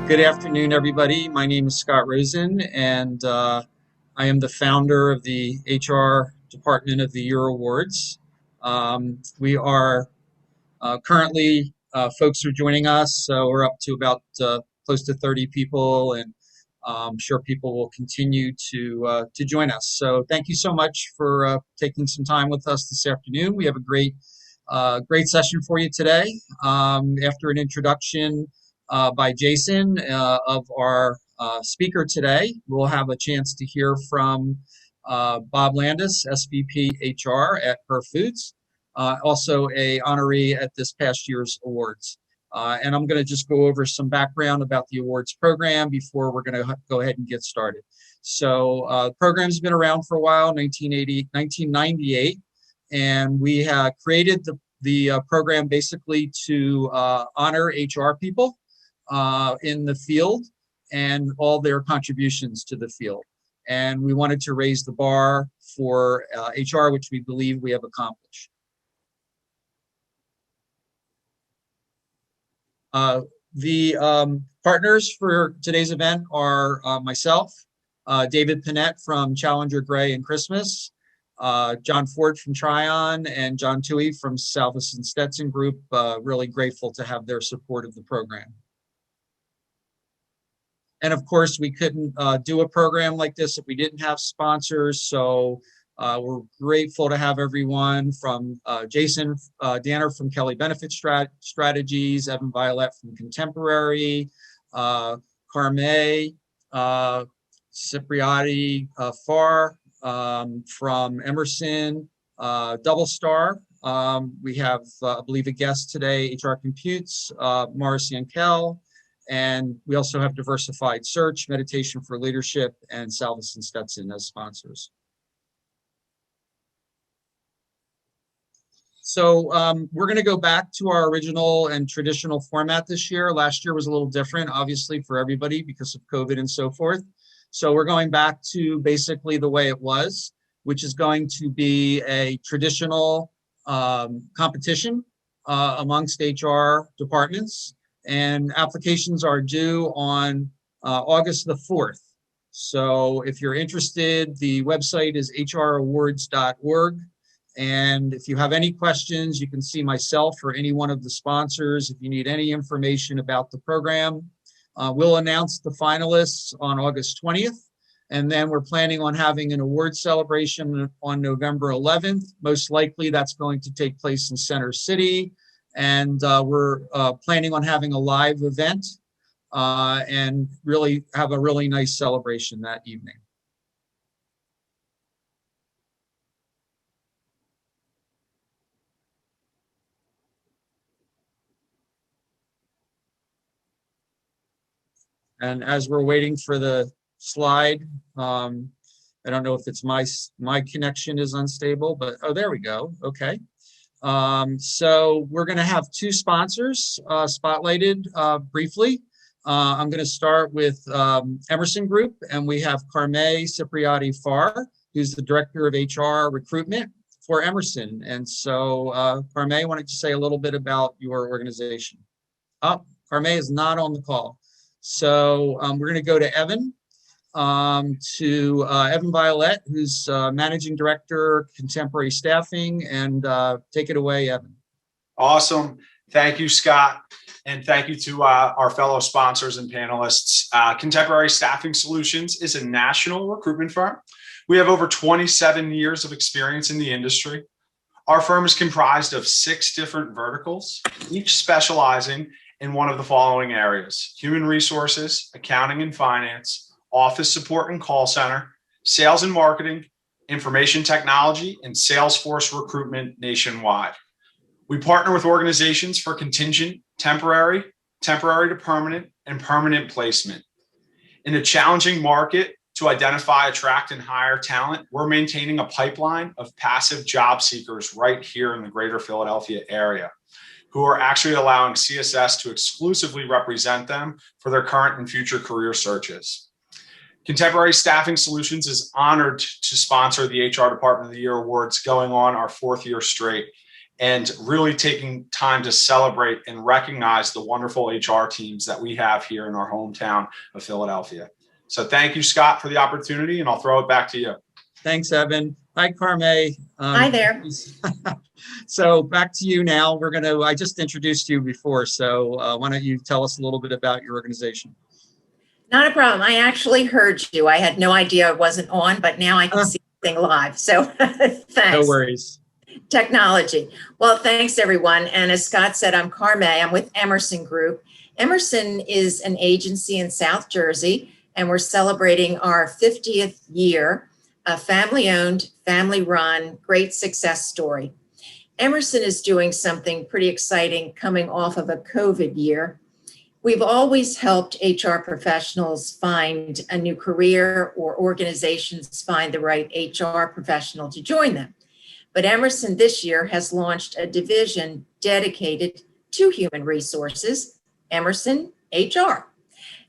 Good afternoon, everybody. My name is Scott Rosen, and I am the founder of the HR Department of the Year Awards. We are currently, folks are joining us, so we're up to about close to 30 people, and I'm sure people will continue to join us. So thank you so much for taking some time with us this afternoon. We have a great session for you today. After an introduction by Jason of our speaker today, we'll have a chance to hear from Bob Landis, SVP HR at Herr Foods, also a honoree at this past year's awards. And I'm going to just go over some background about the awards program before we're going to go ahead and get started. So the program's been around for a while, 1998, and we have created the program basically to honor HR people in the field and all their contributions to the field. And we wanted to raise the bar for HR, which we believe we have accomplished. The partners for today's event are myself, David Panett from Challenger Gray and Christmas, John Ford from Tryon, and John Toohey from Salvis and Stetson Group. Really grateful to have their support of the program. And of course, we couldn't do a program like this if we didn't have sponsors. So we're grateful to have everyone from Jason Danner from Kelly Benefit Strategies, Evan Violet from Contemporary, Carme Cipriati Farr from Emerson, Double Star. We have, I believe, a guest today, HR Computes, Morris Yankel. And we also have Diversified Search, Meditation for Leadership, and Salvis and Stetson as sponsors. So we're going to go back to our original and traditional format this year. Last year was a little different, obviously, for everybody because of COVID and so forth. So we're going back to basically the way it was, which is going to be a traditional competition amongst HR departments. And applications are due on August the 4th. So if you're interested, the website is hrawards.org. And if you have any questions, you can see myself or any one of the sponsors. If you need any information about the program, we'll announce the finalists on August 20th. And then we're planning on having an award celebration on November 11th. Most likely that's going to take place in Center City. And we're planning on having a live event and really have a really nice celebration that evening. And as we're waiting for the slide, I don't know if it's my connection is unstable, but oh, there we go. Okay. So we're going to have two sponsors spotlighted briefly. I'm going to start with Emerson Group, and we have Carme Cipriati Farr, who's the Director of HR Recruitment for Emerson. And so Carme, why don't you say a little bit about your organization? Oh, Carme is not on the call. So we're going to go to Evan. Evan Violet, who's Managing Director, Contemporary Staffing, and take it away, Evan. Awesome. Thank you, Scott. And thank you to our fellow sponsors and panelists. Contemporary Staffing Solutions is a national recruitment firm. We have over 27 years of experience in the industry. Our firm is comprised of 6 different verticals, each specializing in one of the following areas: human resources, accounting and finance, office support and call center, sales and marketing, information technology, and Salesforce recruitment nationwide. We partner with organizations for contingent, temporary to permanent, and permanent placement. In a challenging market to identify, attract, and hire talent, we're maintaining a pipeline of passive job seekers right here in the greater Philadelphia area, who are actually allowing CSS to exclusively represent them for their current and future career searches. Contemporary Staffing Solutions is honored to sponsor the HR Department of the Year Awards going on our 4th year straight. and really taking time to celebrate and recognize the wonderful HR teams that we have here in our hometown of Philadelphia. So thank you, Scott, for the opportunity, and I'll throw it back to you. Thanks, Evan. Hi, Carme. Hi there. So back to you now. I just introduced you before, so why don't you tell us a little bit about your organization? Not a problem. I actually heard you. I had no idea I wasn't on, but now I can see everything live. So thanks. No worries. Technology. Well, thanks everyone. And as Scott said, I'm Carme. I'm with Emerson Group. Emerson is an agency in South Jersey, and we're celebrating our 50th year, a family-owned, family-run, great success story. Emerson is doing something pretty exciting coming off of a COVID year. We've always helped HR professionals find a new career or organizations find the right HR professional to join them. But Emerson this year has launched a division dedicated to human resources, Emerson HR.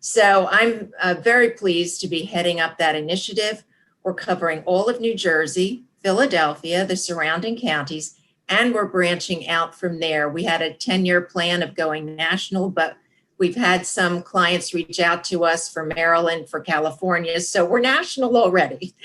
So I'm very pleased to be heading up that initiative. We're covering all of New Jersey, Philadelphia, the surrounding counties, and we're branching out from there. We had a 10-year plan of going national, but we've had some clients reach out to us for Maryland, for California, so we're national already.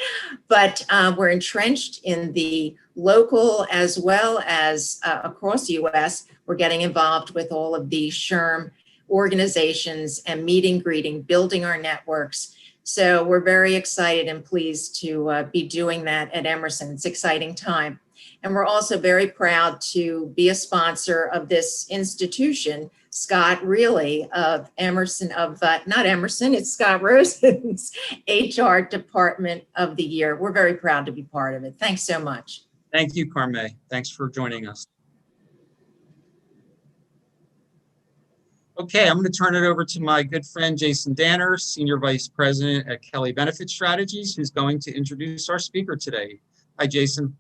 But we're entrenched in the local as well as across the US. We're getting involved with all of the SHRM organizations and meeting, greeting, building our networks. So we're very excited and pleased to be doing that at Emerson. It's an exciting time. And we're also very proud to be a sponsor of this institution, Scott, really, of Emerson, not Emerson, it's Scott Rosen's HR Department of the Year. We're very proud to be part of it. Thanks so much. Thank you, Carme. Thanks for joining us. Okay, I'm going to turn it over to my good friend, Jason Danner, Senior Vice President at Kelly Benefit Strategies, who's going to introduce our speaker today. Hi, Jason.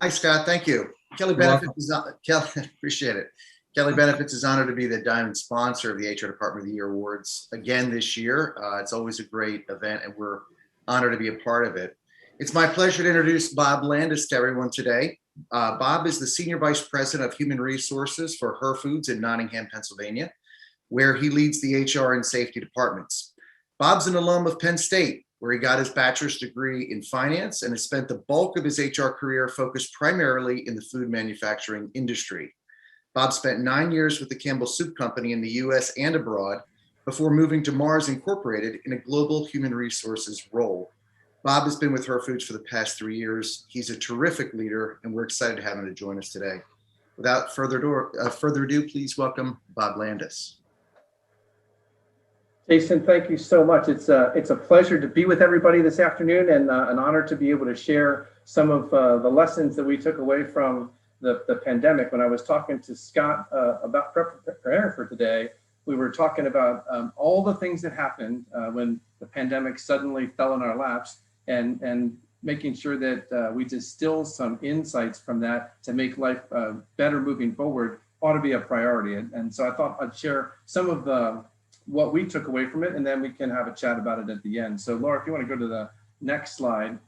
Hi, Scott. Thank you. Kelly Benefits appreciate it. Kelly Benefits is honored to be the diamond sponsor of the HR Department of the Year Awards again this year. It's always a great event, and we're honored to be a part of it. It's my pleasure to introduce Bob Landis to everyone today. Bob is the Senior Vice President of Human Resources for Herr Foods in Nottingham, Pennsylvania, where he leads the HR and safety departments. Bob's an alum of Penn State, where he got his bachelor's degree in finance and has spent the bulk of his HR career focused primarily in the food manufacturing industry. Bob spent 9 years with the Campbell Soup Company in the US and abroad before moving to Mars Incorporated in a global human resources role. Bob has been with Herr Foods for the past 3 years. He's a terrific leader, and we're excited to have him to join us today. Without further ado, please welcome Bob Landis. Jason, thank you so much. It's a pleasure to be with everybody this afternoon, and an honor to be able to share some of the lessons that we took away from the pandemic. When I was talking to Scott about preparing for today, we were talking about all the things that happened when the pandemic suddenly fell in our laps, and making sure that we distill some insights from that to make life better moving forward ought to be a priority. And so I thought I'd share some of what we took away from it, and then we can have a chat about it at the end. So Laura, if you want to go to the next slide.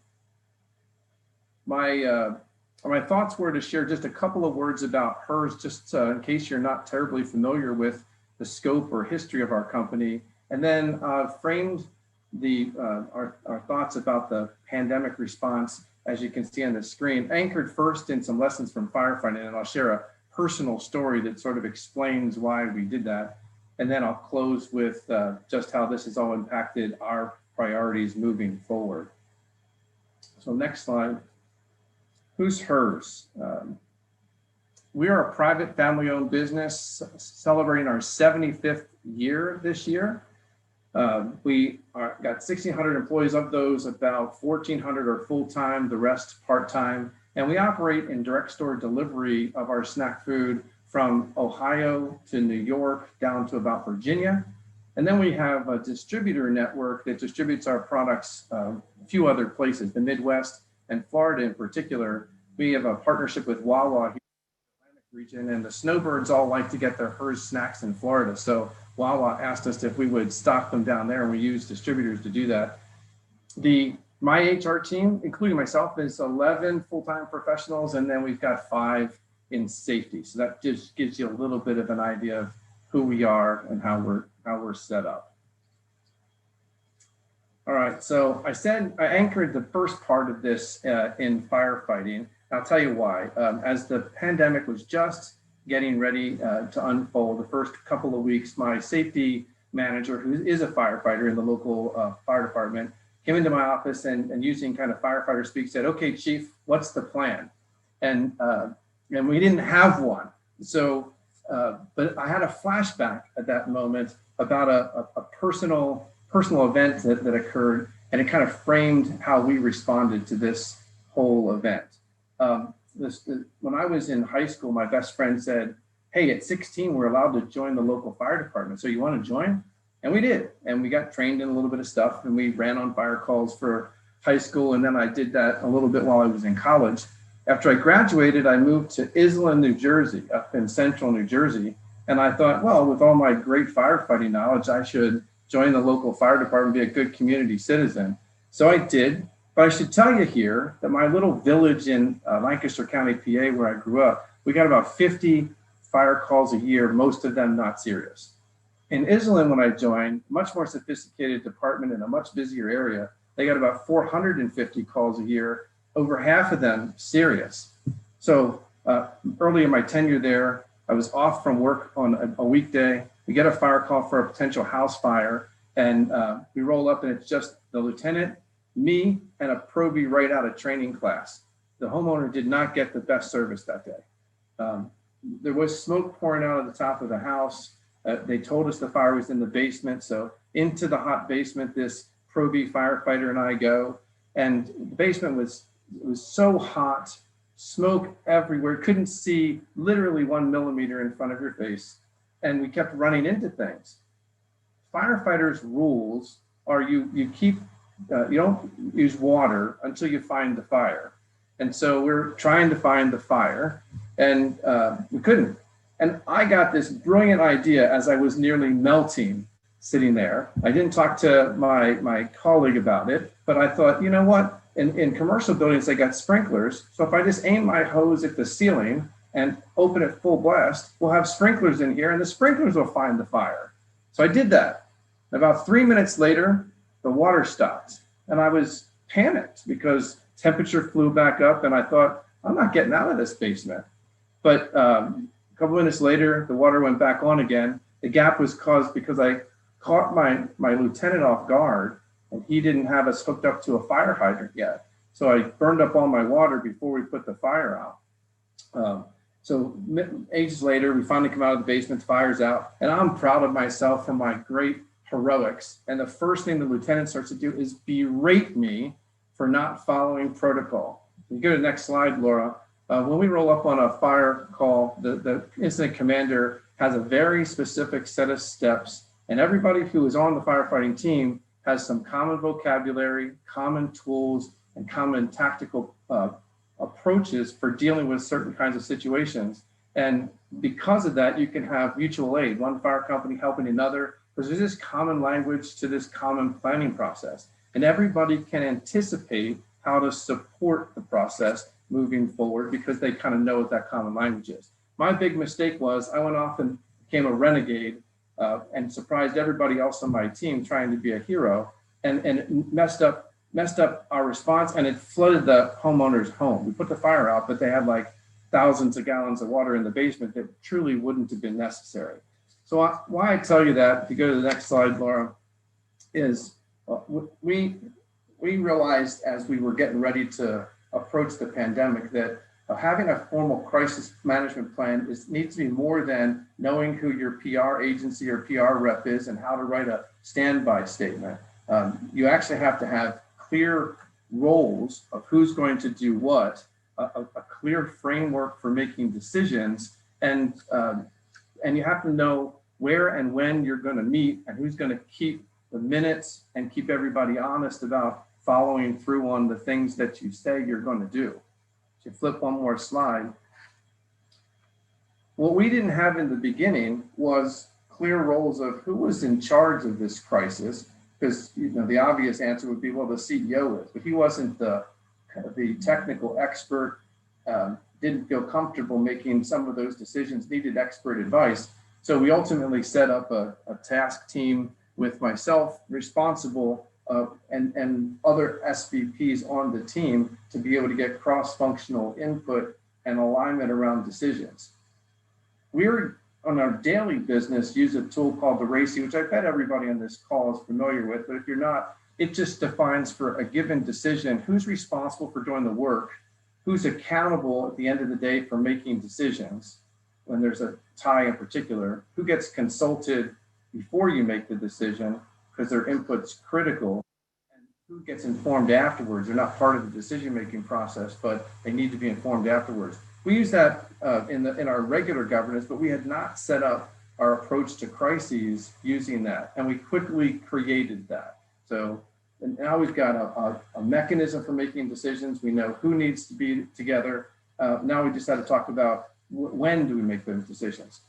My thoughts were to share just a couple of words about Herr's, just in case you're not terribly familiar with the scope or history of our company, and then framed our thoughts about the pandemic response, as you can see on the screen, anchored first in some lessons from firefighting, and I'll share a personal story that sort of explains why we did that. And then I'll close with just how this has all impacted our priorities moving forward. So next slide. Who's Herr's? We are a private family-owned business celebrating our 75th year this year. We got 1,600 employees. Of those, about 1,400 are full-time, the rest part-time. And we operate in direct store delivery of our snack food from Ohio to New York down to about Virginia. And then we have a distributor network that distributes our products a few other places, the Midwest and Florida in particular. We have a partnership with Wawa here in the Atlantic region, and the snowbirds all like to get their Herr's snacks in Florida. So Wawa asked us if we would stock them down there, and we use distributors to do that. My HR team, including myself, is 11 full-time professionals, and then we've got 5 in safety. So that just gives you a little bit of an idea of who we are and how we're set up. All right, so I said I anchored the first part of this in firefighting. I'll tell you why. As the pandemic was just getting ready to unfold, the first couple of weeks, my safety manager, who is a firefighter in the local fire department, came into my office and using kind of firefighter speak said, "Okay, chief, what's the plan?" And we didn't have one. So, but I had a flashback at that moment about a personal event that occurred, and it kind of framed how we responded to this whole event. When I was in high school, my best friend said, "Hey, at 16, we're allowed to join the local fire department. So you want to join?" And we did. And we got trained in a little bit of stuff, and we ran on fire calls for high school. And then I did that a little bit while I was in college. After I graduated, I moved to Iselin, New Jersey, up in central New Jersey. And I thought, well, with all my great firefighting knowledge, I should join the local fire department, be a good community citizen. So I did. But I should tell you here that my little village in Lancaster County, PA, where I grew up, we got about 50 fire calls a year, most of them not serious. In Iselin, when I joined, much more sophisticated department in a much busier area, they got about 450 calls a year, over half of them serious. So early in my tenure there, I was off from work on a weekday. We get a fire call for a potential house fire, and we roll up and it's just the lieutenant, me, and a probie right out of training class. The homeowner did not get the best service that day. There was smoke pouring out of the top of the house. They told us the fire was in the basement. So into the hot basement, this probie firefighter and I go, and the basement was so hot, smoke everywhere. Couldn't see literally 1 millimeter in front of your face. And we kept running into things. Firefighters' rules are you don't use water until you find the fire. And so we're trying to find the fire, and we couldn't. And I got this brilliant idea as I was nearly melting sitting there. I didn't talk to my colleague about it, but I thought, you know what? In commercial buildings, they got sprinklers. So if I just aim my hose at the ceiling and open it full blast, we'll have sprinklers in here and the sprinklers will find the fire. So I did that. About 3 minutes later, the water stopped, and I was panicked because temperature flew back up, and I thought, I'm not getting out of this basement. But a couple minutes later, the water went back on again. The gap was caused because I caught my lieutenant off guard, and he didn't have us hooked up to a fire hydrant yet. So I burned up all my water before we put the fire out. So ages later, we finally come out of the basement, the fire's out, and I'm proud of myself for my great heroics. And the first thing the lieutenant starts to do is berate me for not following protocol. You go to the next slide, Laura. When we roll up on a fire call, the incident commander has a very specific set of steps, and everybody who is on the firefighting team has some common vocabulary, common tools, and common tactical approaches for dealing with certain kinds of situations. And because of that, you can have mutual aid, one fire company helping another, because there's this common language to this common planning process. And everybody can anticipate how to support the process moving forward because they kind of know what that common language is. My big mistake was I went off and became a renegade and surprised everybody else on my team trying to be a hero, and it messed up our response, and it flooded the homeowner's home. We put the fire out, but they had like thousands of gallons of water in the basement that truly wouldn't have been necessary. So why I tell you that, if you go to the next slide, Laura, is we realized as we were getting ready to approach the pandemic that having a formal crisis management plan needs to be more than knowing who your PR agency or PR rep is and how to write a standby statement. You actually have to have clear roles of who's going to do what, a clear framework for making decisions, and you have to know where and when you're going to meet and who's going to keep the minutes and keep everybody honest about following through on the things that you say you're going to do. If you flip one more slide, what we didn't have in the beginning was clear roles of who was in charge of this crisis, because the obvious answer would be, well, the CEO is, but he wasn't the technical expert. didn't feel comfortable making some of those decisions, needed expert advice. So we ultimately set up a task team with myself responsible and other SVPs on the team to be able to get cross-functional input and alignment around decisions. We're on our daily business use a tool called the RACI, which I bet everybody on this call is familiar with, but if you're not, it just defines for a given decision who's responsible for doing the work, who's accountable at the end of the day for making decisions when there's a tie in particular, who gets consulted before you make the decision because their input's critical, and who gets informed afterwards. They're not part of the decision-making process, but they need to be informed afterwards. We use that in our regular governance, but we had not set up our approach to crises using that, and we quickly created that. So and now we've got a mechanism for making decisions. We know who needs to be together. Now we just had to talk about when do we make those decisions.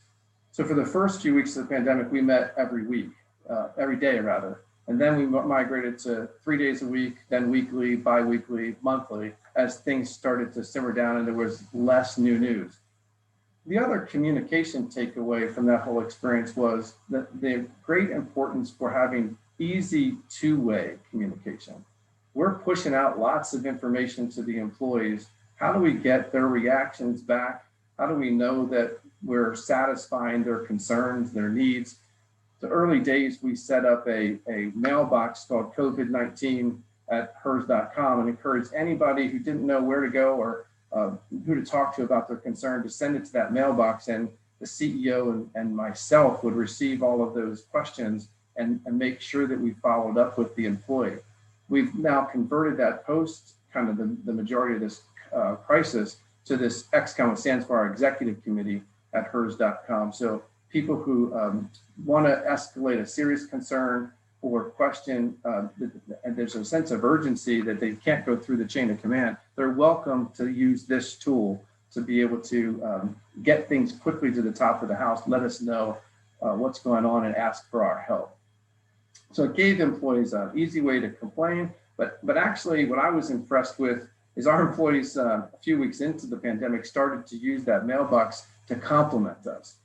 So for the first few weeks of the pandemic, we met every week, every day rather. And then we migrated to 3 days a week, then weekly, bi-weekly, monthly, as things started to simmer down and there was less new news. The other communication takeaway from that whole experience was that the great importance for having easy two-way communication. We're pushing out lots of information to the employees. How do we get their reactions back? How do we know that we're satisfying their concerns, their needs? The early days, we set up a mailbox called COVID-19 at hers.com and encouraged anybody who didn't know where to go or who to talk to about their concern to send it to that mailbox, and the CEO and myself would receive all of those questions and make sure that we followed up with the employee. We've now converted that post, kind of the majority of this crisis, to this XCOM, which stands for our executive committee at hers.com. So people who want to escalate a serious concern or question, and there's a sense of urgency that they can't go through the chain of command, they're welcome to use this tool to be able to get things quickly to the top of the house, let us know what's going on and ask for our help. So it gave employees an easy way to complain, but actually what I was impressed with is our employees a few weeks into the pandemic started to use that mailbox to compliment us.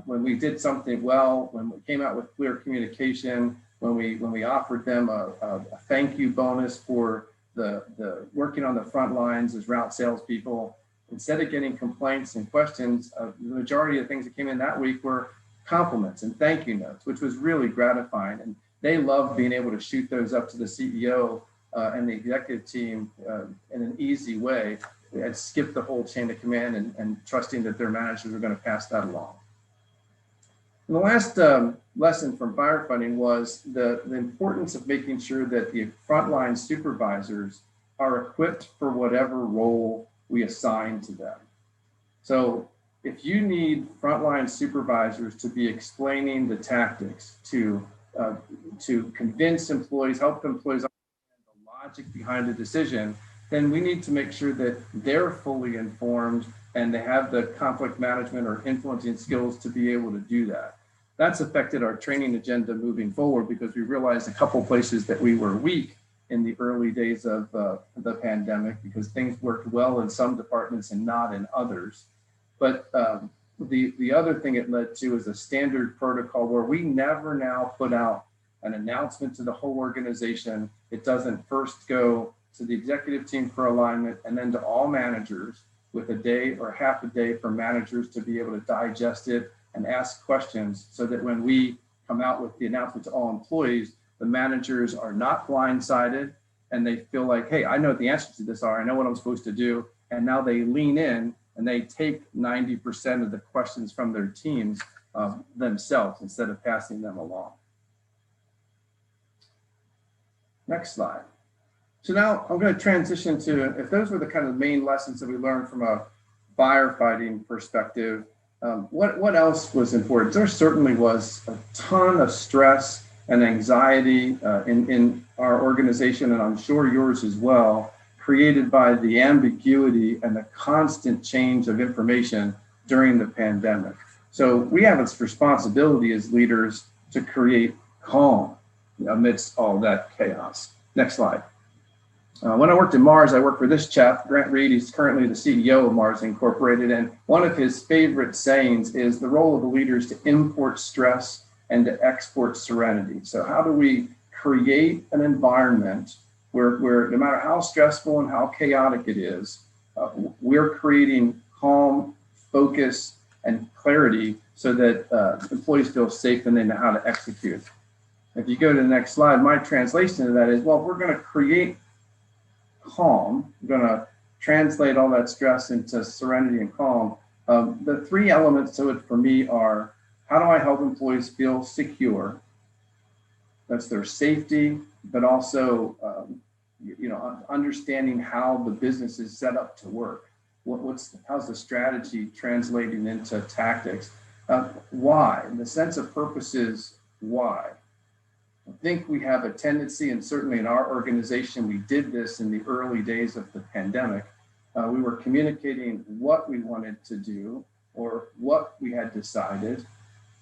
When we did something well, when we came out with clear communication, when we offered them a thank you bonus for the working on the front lines as route salespeople, instead of getting complaints and questions, the majority of the things that came in that week were compliments and thank you notes, which was really gratifying. And they loved being able to shoot those up to the CEO and the executive team in an easy way and skip the whole chain of command and trusting that their managers are going to pass that along. And the last lesson from firefighting was the importance of making sure that the frontline supervisors are equipped for whatever role we assign to them. So if you need frontline supervisors to be explaining the tactics, to convince employees, help employees understand the logic behind the decision, then we need to make sure that they're fully informed and they have the conflict management or influencing skills to be able to do that. That's affected our training agenda moving forward because we realized a couple places that we were weak in the early days of the pandemic because things worked well in some departments and not in others. But the other thing it led to is a standard protocol where we never now put out an announcement to the whole organization. It doesn't first go to the executive team for alignment and then to all managers with a day or half a day for managers to be able to digest it and ask questions so that when we come out with the announcement to all employees, the managers are not blindsided and they feel like, hey, I know what the answers to this are. I know what I'm supposed to do. And now they lean in and they take 90% of the questions from their teams themselves instead of passing them along. Next slide. So now I'm going to transition to, if those were the kind of main lessons that we learned from a firefighting perspective, what else was important? There certainly was a ton of stress and anxiety in our organization, and I'm sure yours as well, created by the ambiguity and the constant change of information during the pandemic. So we have this responsibility as leaders to create calm amidst all that chaos. Next slide. When I worked at Mars, I worked for this chap, Grant Reed. He's currently the CEO of Mars Incorporated. And one of his favorite sayings is the role of the leader is to import stress and to export serenity. So how do we create an environment where no matter how stressful and how chaotic it is, we're creating calm, focus, and clarity so that employees feel safe and they know how to execute. If you go to the next slide, my translation of that is, well, we're going to create calm. We're going to translate all that stress into serenity and calm. The three elements to it for me are, how do I help employees feel secure? That's their safety, but also, understanding how the business is set up to work. How's the strategy translating into tactics? Why? The sense of purpose is why. I think we have a tendency, and certainly in our organization, we did this in the early days of the pandemic. We were communicating what we wanted to do or what we had decided,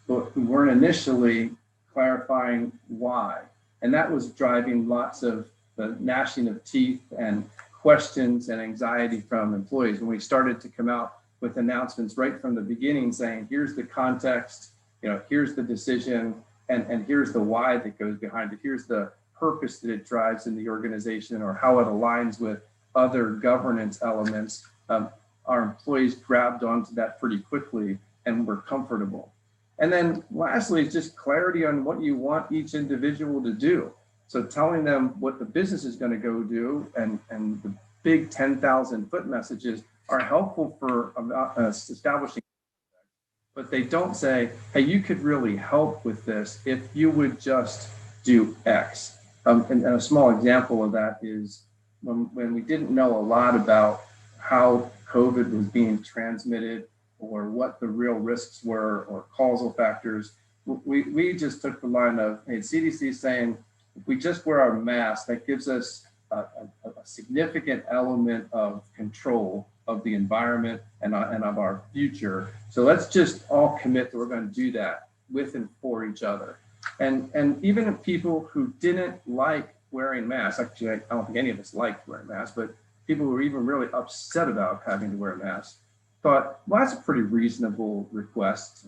but we weren't initially clarifying why. And that was driving lots of the gnashing of teeth and questions and anxiety from employees. When we started to come out with announcements right from the beginning saying, here's the context, here's the decision, and here's the why that goes behind it. Here's the purpose that it drives in the organization or how it aligns with other governance elements. Our employees grabbed onto that pretty quickly and were comfortable. And then lastly, just clarity on what you want each individual to do. So telling them what the business is going to go do and the big 10,000 foot messages are helpful for establishing, but they don't say, hey, you could really help with this if you would just do X. And a small example of that is when we didn't know a lot about how COVID was being transmitted or what the real risks were or causal factors, we just took the line of, hey, CDC is saying, if we just wear our mask, that gives us a significant element of control of the environment and of our future. So let's just all commit that we're going to do that with and for each other. And even people who didn't like wearing masks, actually, I don't think any of us liked wearing masks, but people who were even really upset about having to wear masks thought, well, that's a pretty reasonable request,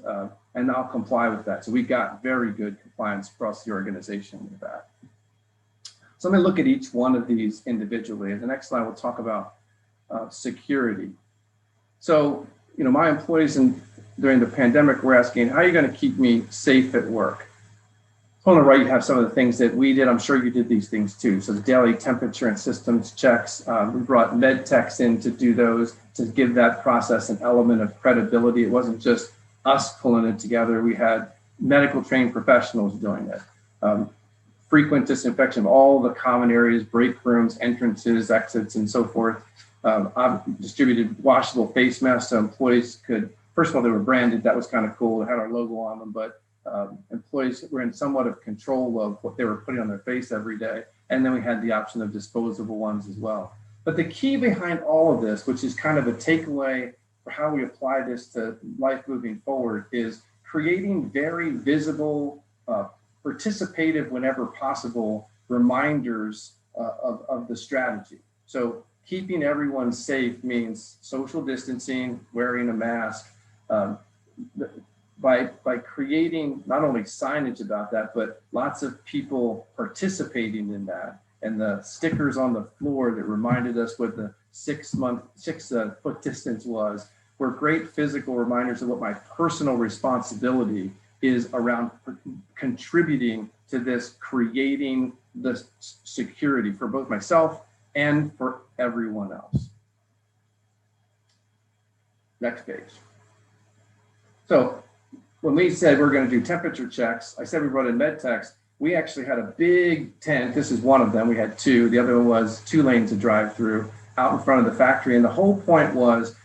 and I'll comply with that. So we got very good compliance across the organization with that. So let me look at each one of these individually. And the next slide, we'll talk about security. So, my employees during the pandemic were asking, how are you going to keep me safe at work? On the right, you have some of the things that we did. I'm sure you did these things too. So the daily temperature and systems checks, we brought med techs in to do those, to give that process an element of credibility. It wasn't just us pulling it together. We had medical trained professionals doing it. Frequent disinfection of all the common areas, break rooms, entrances, exits, and so forth. I've distributed washable face masks so employees could, first of all, they were branded. That was kind of cool. They had our logo on them, but employees were in somewhat of control of what they were putting on their face every day. And then we had the option of disposable ones as well. But the key behind all of this, which is kind of a takeaway for how we apply this to life moving forward, is creating very visible, participative whenever possible reminders of the strategy. So keeping everyone safe means social distancing, wearing a mask, by creating not only signage about that, but lots of people participating in that, and the stickers on the floor that reminded us what the 6 foot distance was, were great physical reminders of what my personal responsibility is around contributing to this, creating the security for both myself and for everyone else. Next page. So when we said we're going to do temperature checks, I said we brought in med techs. We actually had a big tent. This is one of them. We had two. The other one was 2 lanes to drive through out in front of the factory. And the whole point was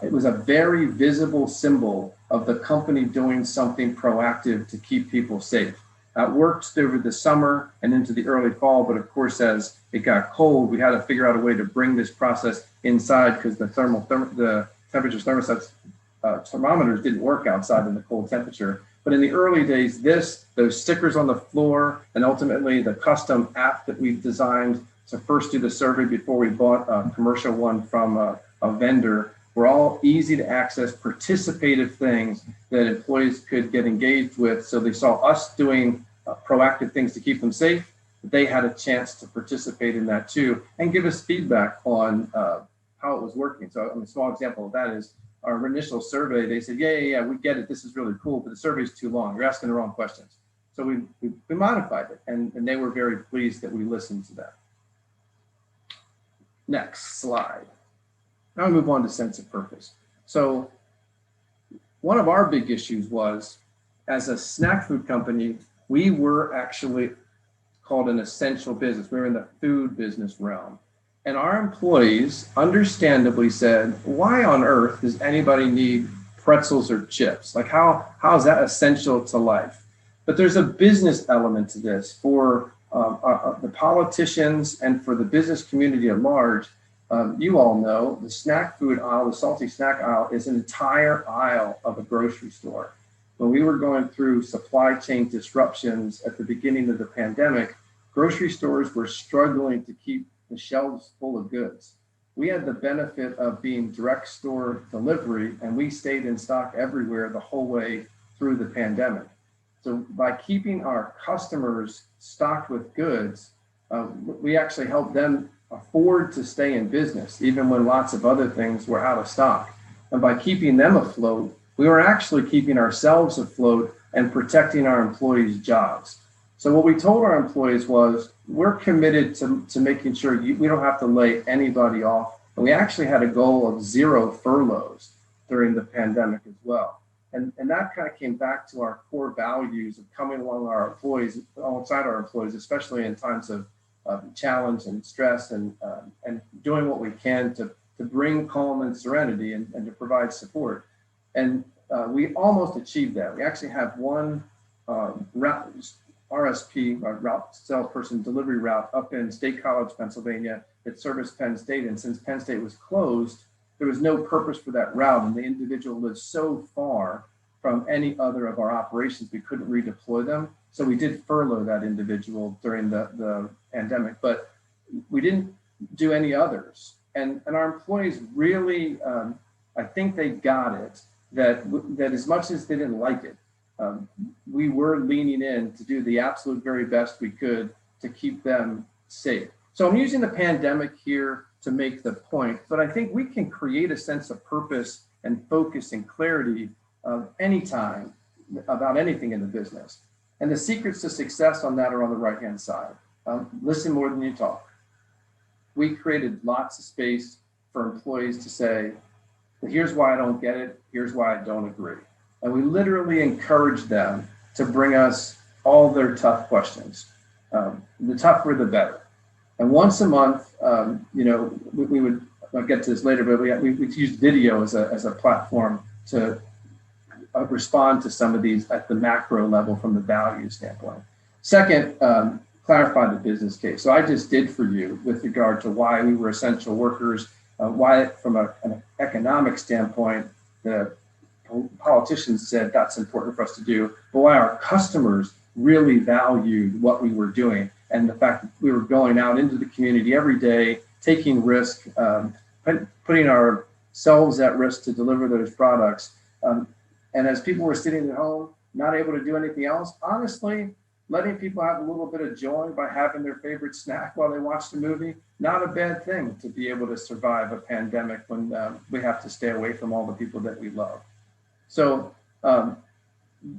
it was a very visible symbol of the company doing something proactive to keep people safe. It worked over the summer and into the early fall, but of course, as it got cold, we had to figure out a way to bring this process inside because the temperature thermostats, thermometers didn't work outside in the cold temperature. But in the early days, those stickers on the floor, and ultimately the custom app that we designed to first do the survey before we bought a commercial one from a vendor were all easy to access, participative things that employees could get engaged with. So they saw us doing proactive things to keep them safe. They had a chance to participate in that too and give us feedback on how it was working. So a small example of that is our initial survey. They said, yeah, we get it. This is really cool, but the survey is too long. You're asking the wrong questions. So we modified it, and they were very pleased that we listened to them. Next slide. Now we move on to sense of purpose. So one of our big issues was, as a snack food company, we were actually called an essential business. We were in the food business realm. And our employees understandably said, why on earth does anybody need pretzels or chips? Like how is that essential to life? But there's a business element to this for the politicians and for the business community at large. You all know the snack food aisle, the salty snack aisle, is an entire aisle of a grocery store. When we were going through supply chain disruptions at the beginning of the pandemic, grocery stores were struggling to keep the shelves full of goods. We had the benefit of being direct store delivery, and we stayed in stock everywhere the whole way through the pandemic. So by keeping our customers stocked with goods, we actually helped them afford to stay in business, even when lots of other things were out of stock. And by keeping them afloat, we were actually keeping ourselves afloat and protecting our employees' jobs. So what we told our employees was, we're committed to making sure we don't have to lay anybody off. And we actually had a goal of 0 furloughs during the pandemic as well. And that kind of came back to our core values of coming alongside our employees, especially in times of challenge and stress, and doing what we can to bring calm and serenity and to provide support. And we almost achieved that. We actually have one RSP, route salesperson delivery route up in State College, Pennsylvania, that serviced Penn State. And since Penn State was closed, there was no purpose for that route. And the individual lived so far from any other of our operations, we couldn't redeploy them. So we did furlough that individual during the pandemic, but we didn't do any others. And our employees really, I think they got it, that as much as they didn't like it, we were leaning in to do the absolute very best we could to keep them safe. So I'm using the pandemic here to make the point, but I think we can create a sense of purpose and focus and clarity anytime about anything in the business. And the secrets to success on that are on the right-hand side. Listen more than you talk. We created lots of space for employees to say, well, here's why I don't get it, here's why I don't agree. And we literally encouraged them to bring us all their tough questions. The tougher, the better. And once a month, we would, I'll get to this later, but we used video as a platform to respond to some of these at the macro level from the value standpoint. Second, clarify the business case. So I just did for you with regard to why we were essential workers, why from an economic standpoint, the politicians said that's important for us to do, but why our customers really valued what we were doing, and the fact that we were going out into the community every day, taking risk, putting ourselves at risk to deliver those products. And as people were sitting at home, not able to do anything else, honestly, letting people have a little bit of joy by having their favorite snack while they watch the movie, not a bad thing to be able to survive a pandemic when we have to stay away from all the people that we love. So the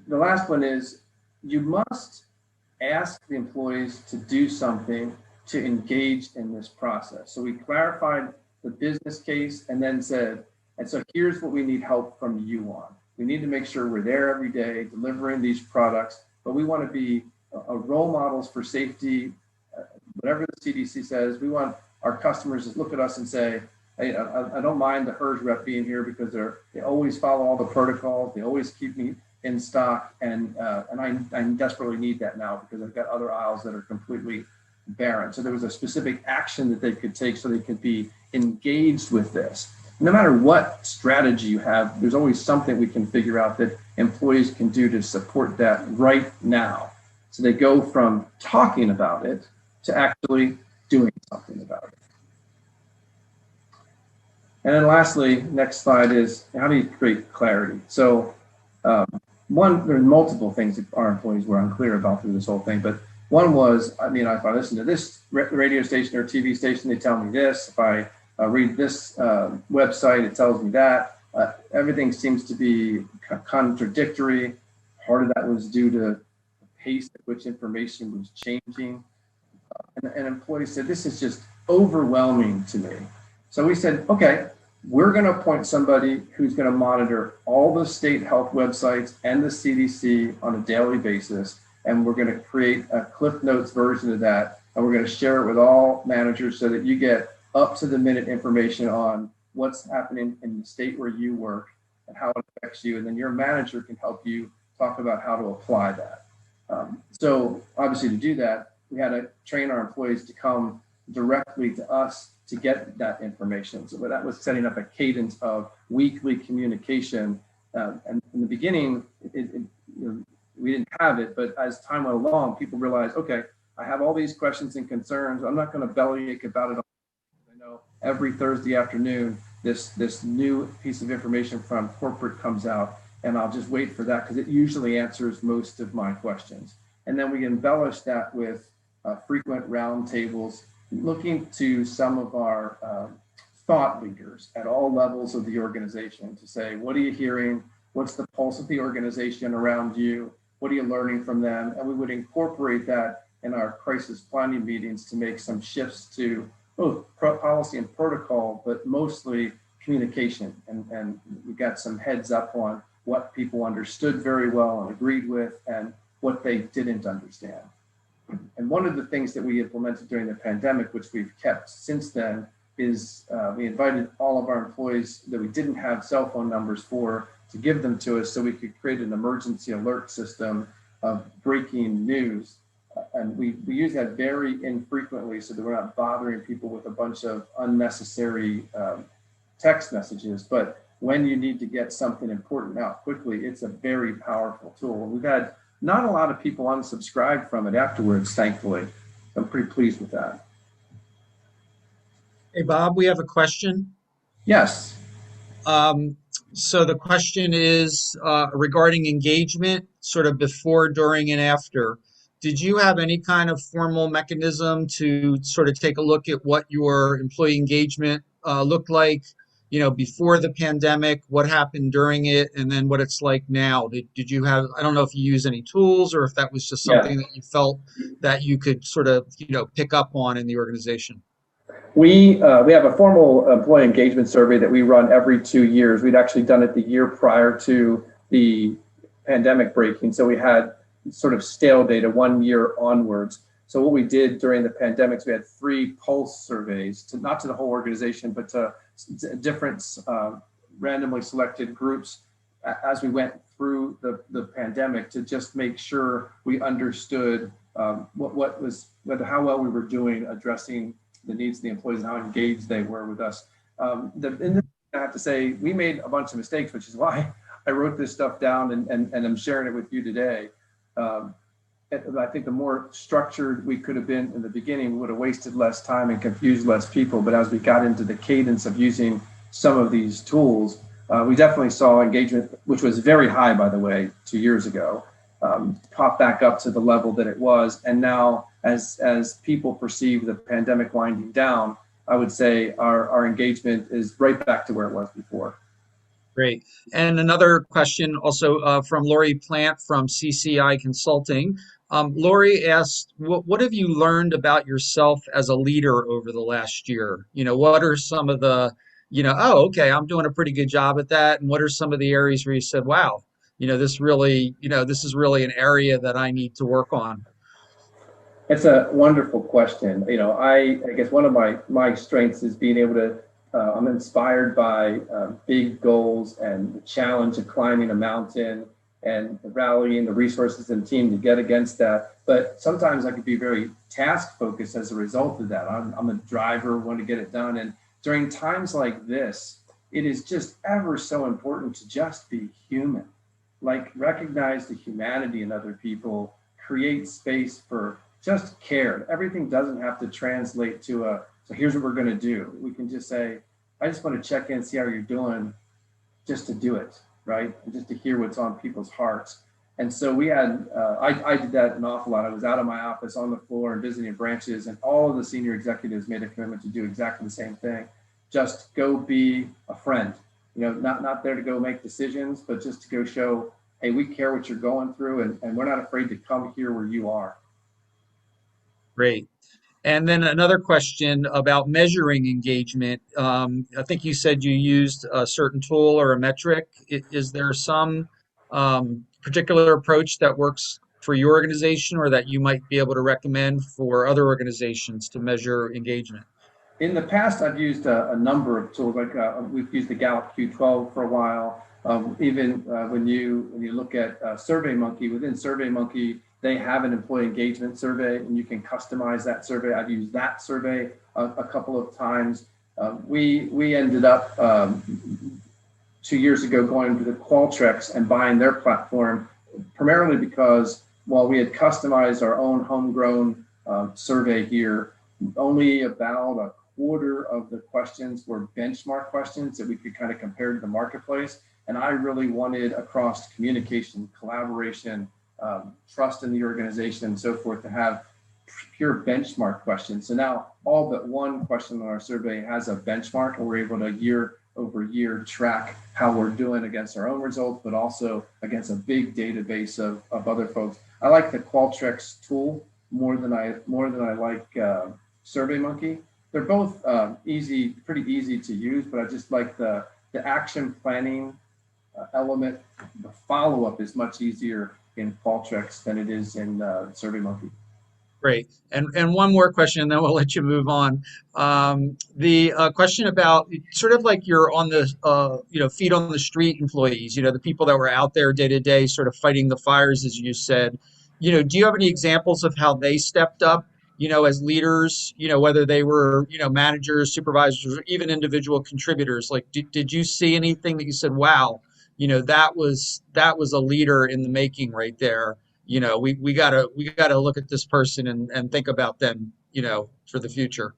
last one is, you must ask the employees to do something to engage in this process. So we clarified the business case and then said, and so here's what we need help from you on. We need to make sure we're there every day delivering these products, but we want to be a role models for safety. Whatever the CDC says, we want our customers to look at us and say, hey, I don't mind the Herr's rep being here because they always follow all the protocols. They always keep me in stock, and I desperately need that now because I've got other aisles that are completely barren. So there was a specific action that they could take so they could be engaged with this. No matter what strategy you have, there's always something we can figure out that employees can do to support that right now. So they go from talking about it to actually doing something about it. And then lastly, next slide is how do you create clarity? So there's multiple things that our employees were unclear about through this whole thing, but one was, I mean, if I listen to this radio station or TV station, they tell me this. If I read this website, it tells me that. Everything seems to be contradictory. Part of that was due to the pace at which information was changing. And employees said, this is just overwhelming to me. So we said, okay, we're going to appoint somebody who's going to monitor all the state health websites and the CDC on a daily basis. And we're going to create a Cliff Notes version of that. And we're going to share it with all managers so that you get up to the minute information on what's happening in the state where you work and how it affects you. And then your manager can help you talk about how to apply that. So obviously to do that, we had to train our employees to come directly to us to get that information. So that was setting up a cadence of weekly communication. And in the beginning, we didn't have it, but as time went along, people realized, okay, I have all these questions and concerns. I'm not going to bellyache about it. I know every Thursday afternoon, this new piece of information from corporate comes out, and I'll just wait for that because it usually answers most of my questions. And then we embellish that with frequent roundtables, looking to some of our thought leaders at all levels of the organization to say, what are you hearing? What's the pulse of the organization around you? What are you learning from them? And we would incorporate that in our crisis planning meetings to make some shifts to both policy and protocol, but mostly communication. And we got some heads up on what people understood very well and agreed with and what they didn't understand. And one of the things that we implemented during the pandemic, which we've kept since then, is we invited all of our employees that we didn't have cell phone numbers for to give them to us so we could create an emergency alert system of breaking news. And we use that very infrequently so that we're not bothering people with a bunch of unnecessary text messages. But when you need to get something important out quickly, it's a very powerful tool. We've had not a lot of people unsubscribe from it afterwards, thankfully. I'm pretty pleased with that. Hey, Bob, we have a question. Yes. So the question is regarding engagement, sort of before, during, and after. Did you have any kind of formal mechanism to sort of take a look at what your employee engagement looked like, before the pandemic, what happened during it, and then what it's like now? Did you have, I don't know if you use any tools or if that was just something that you felt that you could sort of, pick up on in the organization? We have a formal employee engagement survey that we run every 2 years. We'd actually done it the year prior to the pandemic breaking. So we had sort of stale data 1 year onwards. So what we did during the pandemic is we had 3 pulse surveys, not to the whole organization, but to different randomly selected groups as we went through the pandemic to just make sure we understood how well we were doing addressing the needs of the employees and how engaged they were with us. I have to say, we made a bunch of mistakes, which is why I wrote this stuff down and I'm sharing it with you today. I think the more structured we could have been in the beginning, we would have wasted less time and confused less people. But as we got into the cadence of using some of these tools, we definitely saw engagement, which was very high, by the way, 2 years ago, pop back up to the level that it was. And now, as people perceive the pandemic winding down, I would say our engagement is right back to where it was before. Great. And another question also from Lori Plant from CCI Consulting. Lori asked, what have you learned about yourself as a leader over the last year? What are some of the, oh, okay, I'm doing a pretty good job at that. And what are some of the areas where you said, wow, this is really an area that I need to work on? It's a wonderful question. I guess one of my strengths is being able to, I'm inspired by big goals and the challenge of climbing a mountain and rallying the resources and team to get against that. But sometimes I could be very task focused as a result of that. I'm a driver, want to get it done. And during times like this, it is just ever so important to just be human, like recognize the humanity in other people, create space for just cared. Everything doesn't have to translate to so here's what we're going to do. We can just say, I just want to check in, see how you're doing, just to do it, right? And just to hear what's on people's hearts. And so we had, I did that an awful lot. I was out of my office on the floor and visiting branches, and all of the senior executives made a commitment to do exactly the same thing. Just go be a friend, not there to go make decisions, but just to go show, hey, we care what you're going through, and we're not afraid to come here where you are. Great. And then another question about measuring engagement. I think you said you used a certain tool or a metric. Is there some particular approach that works for your organization or that you might be able to recommend for other organizations to measure engagement? In the past, I've used a number of tools. Like we've used the Gallup Q12 for a while. Even when you look at SurveyMonkey, within SurveyMonkey, they have an employee engagement survey, and you can customize that survey. I've used that survey a couple of times. We ended up 2 years ago going to the Qualtrics and buying their platform, primarily because while we had customized our own homegrown survey here, only about a quarter of the questions were benchmark questions that we could kind of compare to the marketplace. And I really wanted across communication, collaboration, trust in the organization and so forth to have pure benchmark questions. So now all but one question on our survey has a benchmark, and we're able to year over year track how we're doing against our own results, but also against a big database of other folks. I like the Qualtrics tool more than I like SurveyMonkey. They're both pretty easy to use, but I just like the action planning element. The follow-up is much easier in Qualtrics than it is in SurveyMonkey. Great. And one more question, and then we'll let you move on. The question about sort of like you're on the feet on the street employees, the people that were out there day to day, sort of fighting the fires, as you said. Do you have any examples of how they stepped up, as leaders, whether they were, managers, supervisors, or even individual contributors? Like, did you see anything that you said, wow, that was a leader in the making right there? We gotta look at this person and think about them, for the future.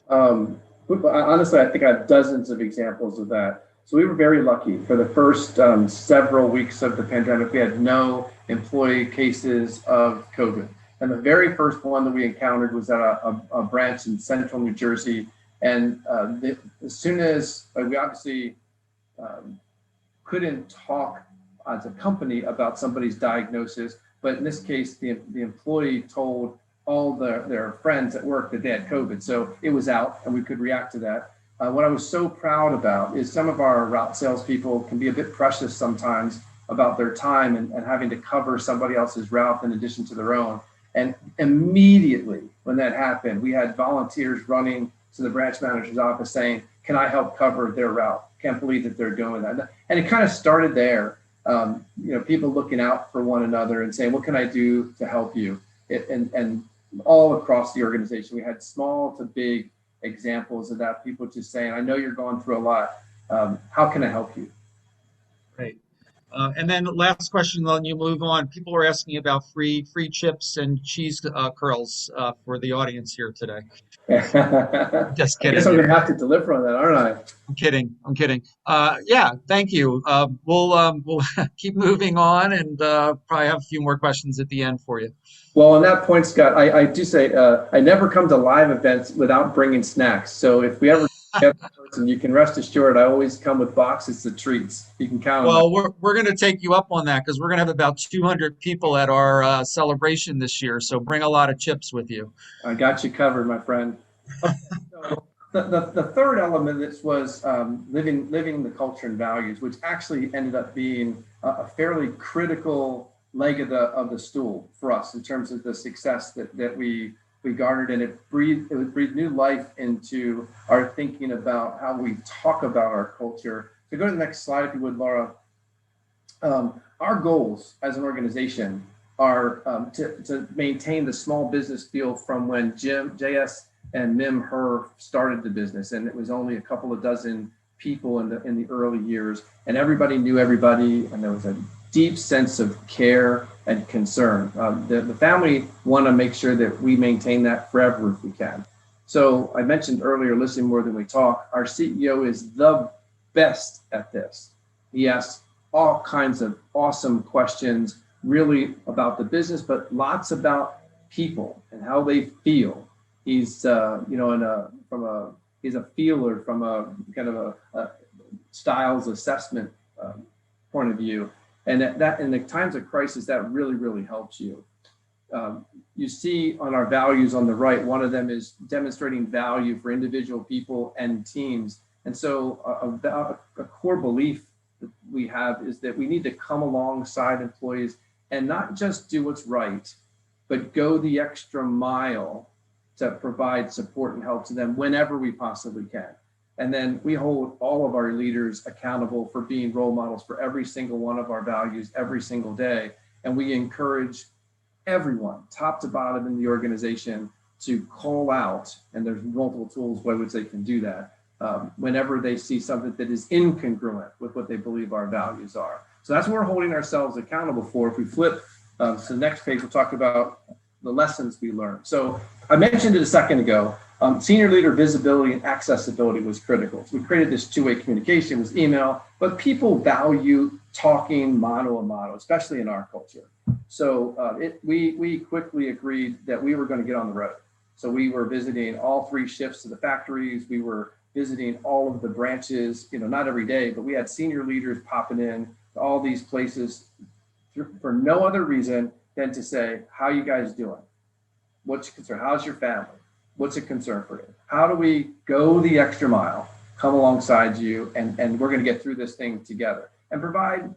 Honestly, I think I have dozens of examples of that. So we were very lucky. For the first several weeks of the pandemic, we had no employee cases of COVID. And the very first one that we encountered was at a branch in central New Jersey. And as soon as we obviously couldn't talk as a company about somebody's diagnosis, but in this case, the employee told all their friends at work that they had COVID. So it was out and we could react to that. What I was so proud about is some of our route salespeople can be a bit precious sometimes about their time and having to cover somebody else's route in addition to their own. And immediately when that happened, we had volunteers running to the branch manager's office saying, can I help cover their route? Can't believe that they're doing that. And it kind of started there. People looking out for one another and saying, what can I do to help you? And all across the organization, we had small to big examples of that. People just saying, I know you're going through a lot. How can I help you? Great. And then last question, then you move on. People are asking about free chips and cheese curls for the audience here today. Just kidding. I guess I'm going to have to deliver on that, aren't I? I'm kidding. Yeah, thank you. We'll keep moving on and probably have a few more questions at the end for you. Well, on that point, Scott, I do say I never come to live events without bringing snacks. So if we ever get in person, you can rest assured I always come with boxes of treats. You can count on that. Well, we're going to take you up on that because we're going to have about 200 people at our celebration this year. So bring a lot of chips with you. I got you covered, my friend. So the third element of this was living the culture and values, which actually ended up being a fairly critical leg of the stool for us in terms of the success that we garnered, and it breathed new life into our thinking about how we talk about our culture. So go to the next slide, if you would, Laura. Our goals as an organization are to maintain the small business feel from when JS and Herr started the business, and it was only a couple of dozen people in the early years, and everybody knew everybody, and there was a deep sense of care and concern. The family want to make sure that we maintain that forever if we can. So I mentioned earlier, listening more than we talk. Our CEO is the best at this. He asks all kinds of awesome questions, really about the business, but lots about people and how they feel. He's he's a feeler from a kind of a styles assessment point of view, and that in the times of crisis, that really helps you. You see on our values on the right, one of them is demonstrating value for individual people and teams. And so a core belief that we have is that we need to come alongside employees and not just do what's right, but go the extra mile to provide support and help to them whenever we possibly can. And then we hold all of our leaders accountable for being role models for every single one of our values every single day. And we encourage everyone, top to bottom in the organization, to call out, and there's multiple tools by which they can do that, whenever they see something that is incongruent with what they believe our values are. So that's what we're holding ourselves accountable for. If we flip to the next page, we'll talk about the lessons we learned. So I mentioned it a second ago, senior leader visibility and accessibility was critical. So we created this two-way communication, was email, but people value talking mano a mano, especially in our culture. So we quickly agreed that we were going to get on the road. So we were visiting all 3 shifts of the factories. We were visiting all of the branches, not every day, but we had senior leaders popping in to all these places for no other reason than to say, how you guys doing? What's your concern? How's your family? What's a concern for you? How do we go the extra mile, come alongside you, and we're going to get through this thing together and provide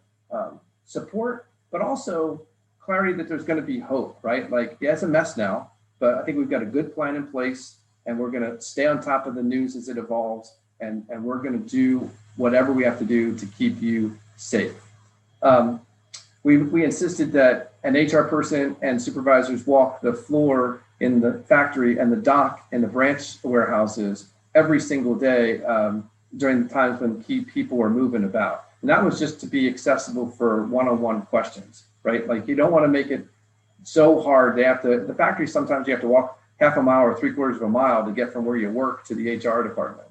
support, but also clarity that there's going to be hope, right? Like, yeah, it's a mess now, but I think we've got a good plan in place, and we're going to stay on top of the news as it evolves, and we're going to do whatever we have to do to keep you safe. We insisted that an HR person and supervisors walk the floor in the factory and the dock and the branch warehouses every single day during the times when key people were moving about. And that was just to be accessible for one-on-one questions, right? Like, you don't want to make it so hard. The factory, sometimes you have to walk half a mile or 3/4 of a mile to get from where you work to the HR department.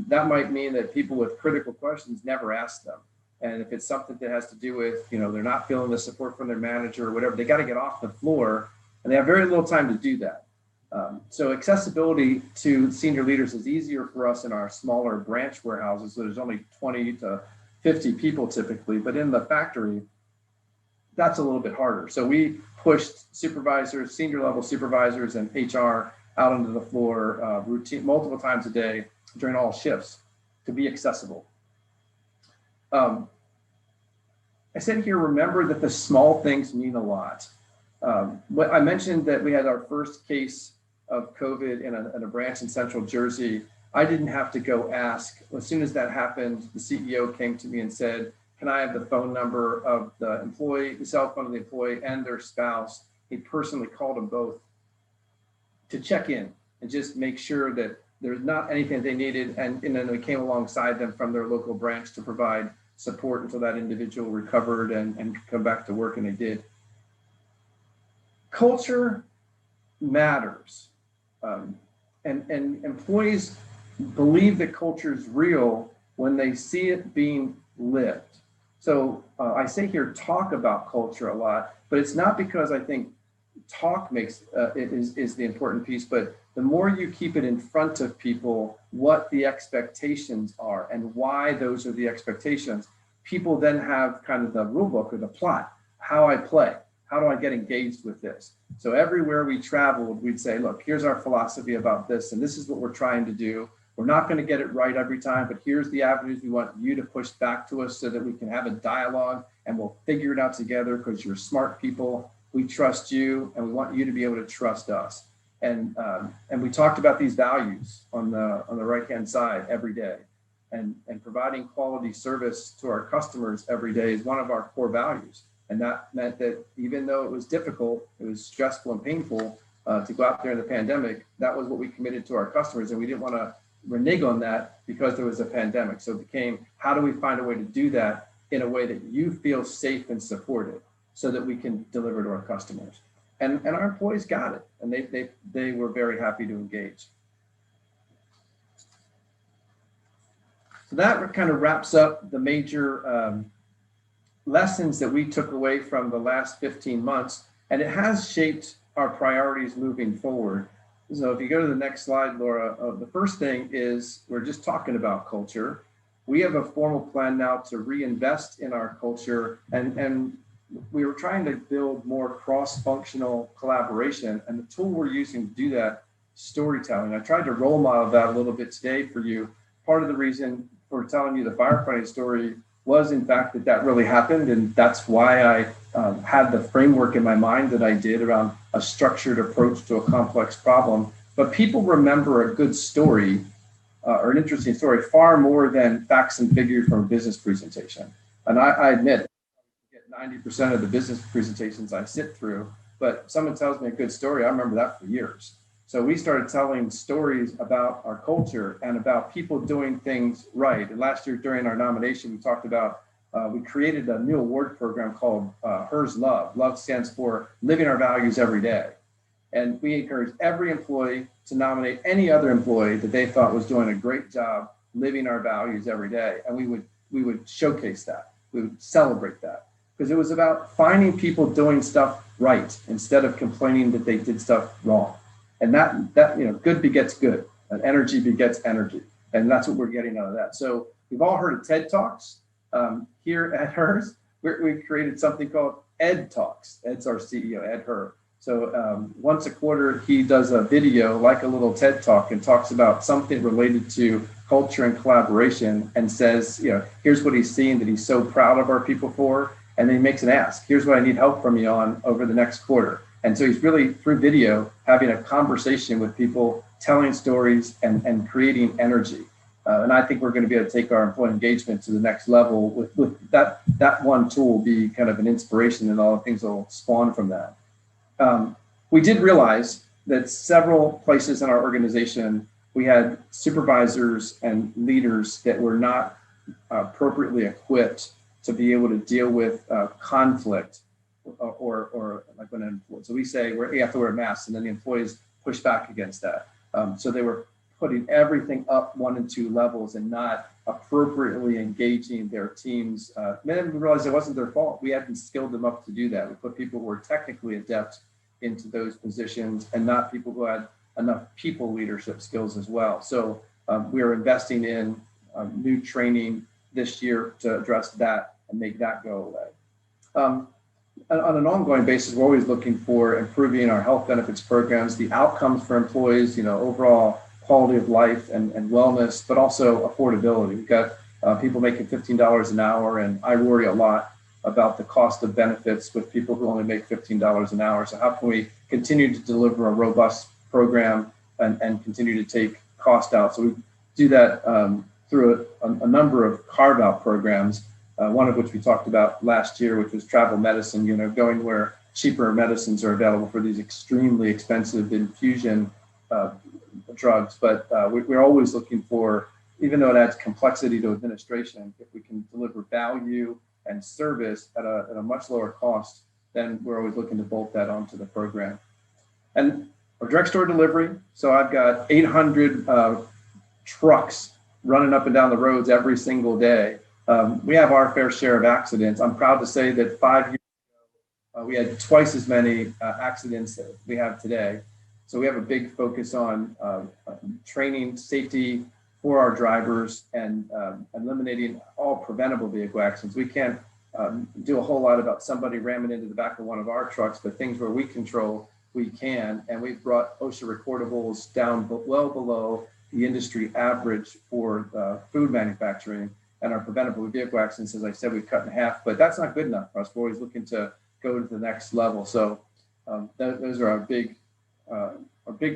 That might mean that people with critical questions never ask them. And if it's something that has to do with, they're not feeling the support from their manager or whatever, they got to get off the floor, and they have very little time to do that. So accessibility to senior leaders is easier for us in our smaller branch warehouses. So there's only 20 to 50 people typically, but in the factory, that's a little bit harder. So we pushed supervisors, senior level supervisors and HR out onto the floor routine multiple times a day during all shifts to be accessible. I said here, remember that the small things mean a lot. I mentioned that we had our first case of COVID in a branch in Central Jersey. I didn't have to go ask. As soon as that happened, the CEO came to me and said, can I have the phone number of the employee, the cell phone of the employee and their spouse? He personally called them both to check in and just make sure that there's not anything they needed. And then we came alongside them from their local branch to provide support until that individual recovered and come back to work, and they did. Culture matters. And employees believe that culture is real when they see it being lived. So I say here, talk about culture a lot, but it's not because I think talk makes is the important piece, but the more you keep it in front of people, what the expectations are and why those are the expectations, people then have kind of the rule book or the plot, how I play, how do I get engaged with this? So everywhere we traveled, we'd say, look, here's our philosophy about this, and this is what we're trying to do. We're not going to get it right every time, but here's the avenues we want you to push back to us so that we can have a dialogue and we'll figure it out together because you're smart people. We trust you and we want you to be able to trust us. And we talked about these values on the right-hand side every day. And providing quality service to our customers every day is one of our core values. And that meant that even though it was difficult, it was stressful and painful to go out there in the pandemic, that was what we committed to our customers. And we didn't want to renege on that because there was a pandemic. So it became, how do we find a way to do that in a way that you feel safe and supported? so that we can deliver to our customers. And our employees got it, and they were very happy to engage. So that kind of wraps up the major lessons that we took away from the last 15 months, and it has shaped our priorities moving forward. So if you go to the next slide, Laura, the first thing is we're just talking about culture. We have a formal plan now to reinvest in our culture, and we were trying to build more cross-functional collaboration, and the tool we're using to do that, storytelling. I tried to role model that a little bit today for you. Part of the reason for telling you the firefighting story was in fact that really happened, and that's why I had the framework in my mind that I did around a structured approach to a complex problem. But people remember a good story or an interesting story far more than facts and figures from a business presentation. And I admit, 90% of the business presentations I sit through, but someone tells me a good story, I remember that for years. So we started telling stories about our culture and about people doing things right. And last year during our nomination, we talked about, we created a new award program called Her's Love. Love stands for living our values every day. And we encourage every employee to nominate any other employee that they thought was doing a great job living our values every day. And we would showcase that. We would celebrate that. Because it was about finding people doing stuff right instead of complaining that they did stuff wrong. And that good begets good, and energy begets energy. And that's what we're getting out of that. So we've all heard of TED Talks. Here at Her's, we created something called Ed Talks. Ed's our CEO, Ed Herr. So once a quarter, he does a video like a little TED Talk and talks about something related to culture and collaboration and says, here's what he's seeing that he's so proud of our people for. And then he makes an ask. Here's what I need help from you on over the next quarter. And so he's really, through video, having a conversation with people, telling stories and creating energy. And I think we're going to be able to take our employee engagement to the next level with that one tool be kind of an inspiration, and all the things that will spawn from that. We did realize that several places in our organization, we had supervisors and leaders that were not appropriately equipped to be able to deal with conflict or like when an employee. So we say we have to wear masks, and then the employees push back against that. So they were putting everything up 1 and 2 levels and not appropriately engaging their teams. Then we realized it wasn't their fault. We hadn't skilled them up to do that. We put people who were technically adept into those positions and not people who had enough people leadership skills as well. So we are investing in new training this year to address that and make that go away. On an ongoing basis, we're always looking for improving our health benefits programs, the outcomes for employees, overall quality of life and wellness, but also affordability. We've got people making $15 an hour, and I worry a lot about the cost of benefits with people who only make $15 an hour. So how can we continue to deliver a robust program and continue to take cost out? So we do that through a number of carve-out programs, one of which we talked about last year, which was travel medicine, going where cheaper medicines are available for these extremely expensive infusion drugs. But we're always looking for, even though it adds complexity to administration, if we can deliver value and service at a much lower cost, then we're always looking to bolt that onto the program. And our direct store delivery, so I've got 800 trucks running up and down the roads every single day. We have our fair share of accidents. I'm proud to say that 5 years ago, we had twice as many accidents that we have today. So we have a big focus on training safety for our drivers and eliminating all preventable vehicle accidents. We can't do a whole lot about somebody ramming into the back of one of our trucks, but things where we control, we can. And we've brought OSHA recordables down well below the industry average for food manufacturing. And our preventable vehicle accidents, as I said, we've cut in half, but that's not good enough for us. We're always looking to go to the next level. So those are our big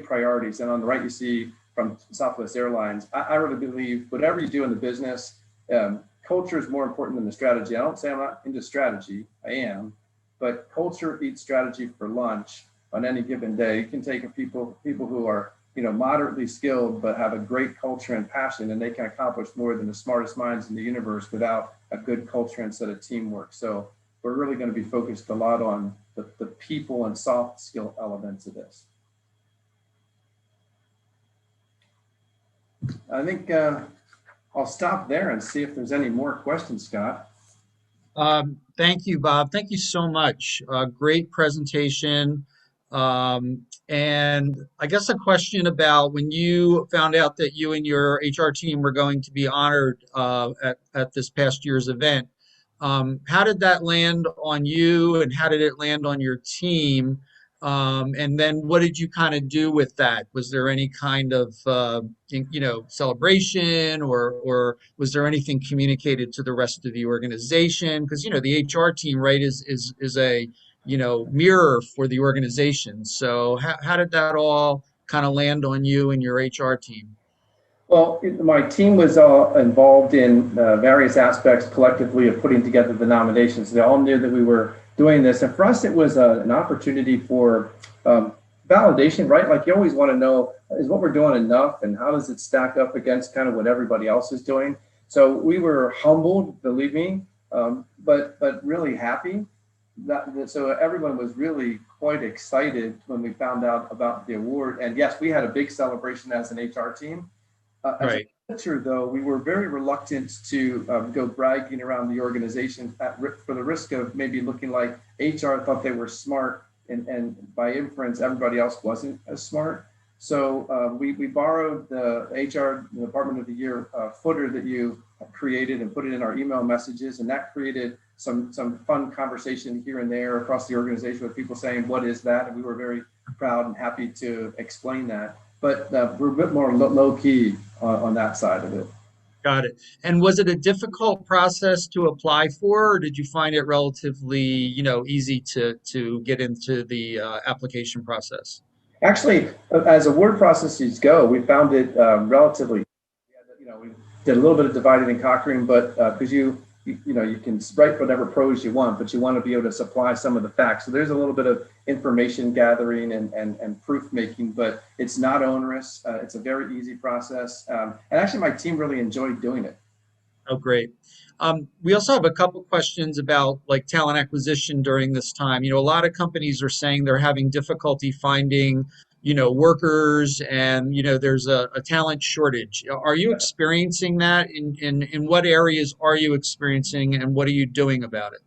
priorities. And on the right, you see from Southwest Airlines, I really believe whatever you do in the business, culture is more important than the strategy. I don't say I'm not into strategy, I am, but culture eats strategy for lunch on any given day. You can take people who are moderately skilled, but have a great culture and passion, and they can accomplish more than the smartest minds in the universe without a good culture and set of teamwork. So we're really going to be focused a lot on the people and soft skill elements of this. I think I'll stop there and see if there's any more questions, Scott. Thank you, Bob. Thank you so much. Great presentation. And I guess a question about when you found out that you and your HR team were going to be honored at this past year's event. How did that land on you, and how did it land on your team? And then what did you kind of do with that? Was there any kind of celebration, or was there anything communicated to the rest of the organization? Because the HR team, right, is a mirror for the organization. So how did that all kind of land on you and your HR team? Well, my team was involved in various aspects collectively of putting together the nominations. They all knew that we were doing this. And for us, it was an opportunity for validation, right? Like, you always want to know, is what we're doing enough, and how does it stack up against kind of what everybody else is doing? So we were humbled, believe me, but really happy. So everyone was really quite excited when we found out about the award. And yes, we had a big celebration as an HR team. As a manager, though, we were very reluctant to go bragging around the organization for the risk of maybe looking like HR thought they were smart, and by inference, everybody else wasn't as smart. So we borrowed the HR Department of the Year footer that you created and put it in our email messages, and that created some fun conversation here and there across the organization with people saying, "What is that?" And we were very proud and happy to explain that. But we're a bit more low key on that side of it. Got it. And was it a difficult process to apply for, or did you find it relatively, easy to get into the application process? Actually, as award processes go, we found it relatively. We did a little bit of dividing and conquering, but because you can write whatever prose you want, but you want to be able to supply some of the facts. So there's a little bit of information gathering and proof making, but it's not onerous. It's a very easy process. And actually, my team really enjoyed doing it. Oh, great. We also have a couple questions about like talent acquisition during this time. A lot of companies are saying they're having difficulty finding, workers, and, there's a talent shortage. Are you experiencing that? In what areas are you experiencing, and what are you doing about it?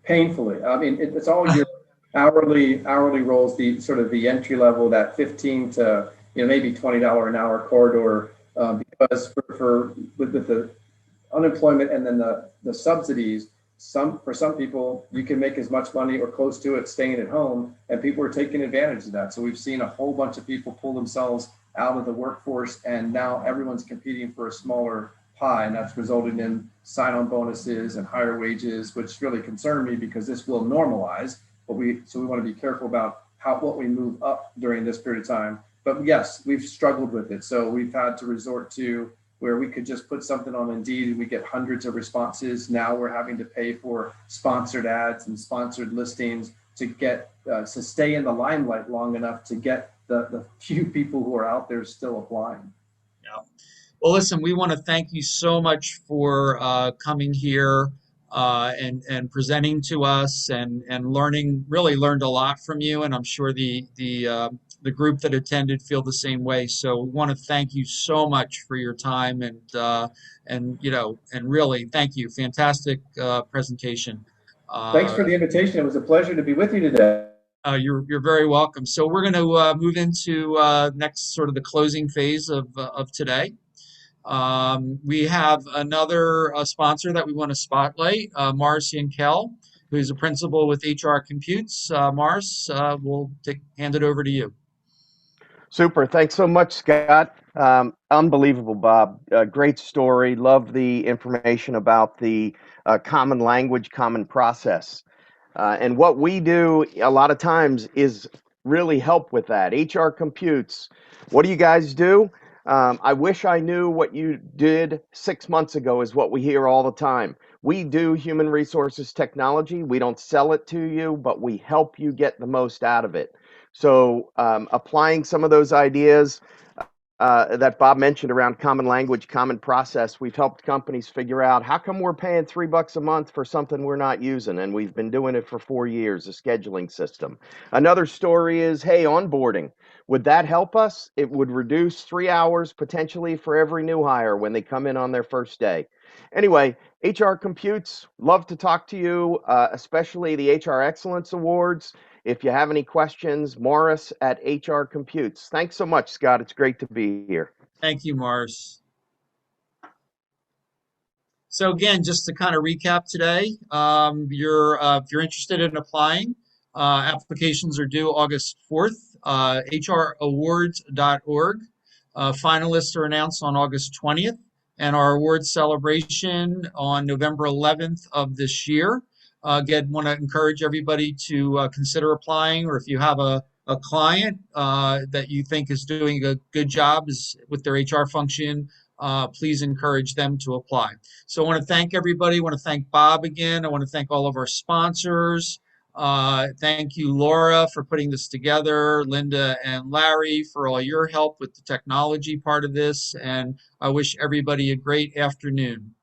Painfully. I mean, it's all your hourly roles, the sort of the entry level, that 15 to maybe $20 an hour corridor, because with the unemployment and then the subsidies, for some people, you can make as much money or close to it staying at home, and people are taking advantage of that. So we've seen a whole bunch of people pull themselves out of the workforce, and now everyone's competing for a smaller pie, and that's resulting in sign-on bonuses and higher wages, which really concern me because this will normalize. But we want to be careful about what we move up during this period of time. But yes, we've struggled with it. So we've had to resort to where we could just put something on Indeed and we get hundreds of responses. Now we're having to pay for sponsored ads and sponsored listings to get to stay in the limelight long enough to get the few people who are out there still applying. Yeah. Well, listen, we want to thank you so much for coming here and presenting to us, and really learned a lot from you. And I'm sure the group that attended feel the same way. So we want to thank you so much for your time, and really thank you. Fantastic presentation. Thanks for the invitation. It was a pleasure to be with you today. You're very welcome. So we're going to move into next sort of the closing phase of today. We have another sponsor that we want to spotlight, Mars Yankel, who's a principal with HR Computes. Mars, we'll hand it over to you. Super. Thanks so much, Scott. Unbelievable, Bob. Great story. Love the information about the common language, common process. And what we do a lot of times is really help with that. HR Computes. What do you guys do? I wish I knew what you did 6 months ago is what we hear all the time. We do human resources technology. We don't sell it to you, but we help you get the most out of it. So applying some of those ideas, that Bob mentioned around common language, common process. We've helped companies figure out how come we're paying $3 a month for something we're not using, and we've been doing it for 4 years, a scheduling system. Another story is, hey, onboarding. Would that help us? It would reduce 3 hours potentially for every new hire when they come in on their first day. Anyway, HR Computes, love to talk to you, especially the HR Excellence Awards. If you have any questions, Morris at HR Computes. Thanks so much, Scott. It's great to be here. Thank you, Morris. So again, just to kind of recap today, if you're interested in applying, applications are due August 4th, hrawards.org. Finalists are announced on August 20th, and our awards celebration on November 11th of this year. Again, want to encourage everybody to consider applying, or if you have a client that you think is doing a good job with their HR function, please encourage them to apply. So I want to thank everybody. I want to thank Bob again. I want to thank all of our sponsors. Thank you, Laura, for putting this together, Linda and Larry for all your help with the technology part of this. And I wish everybody a great afternoon.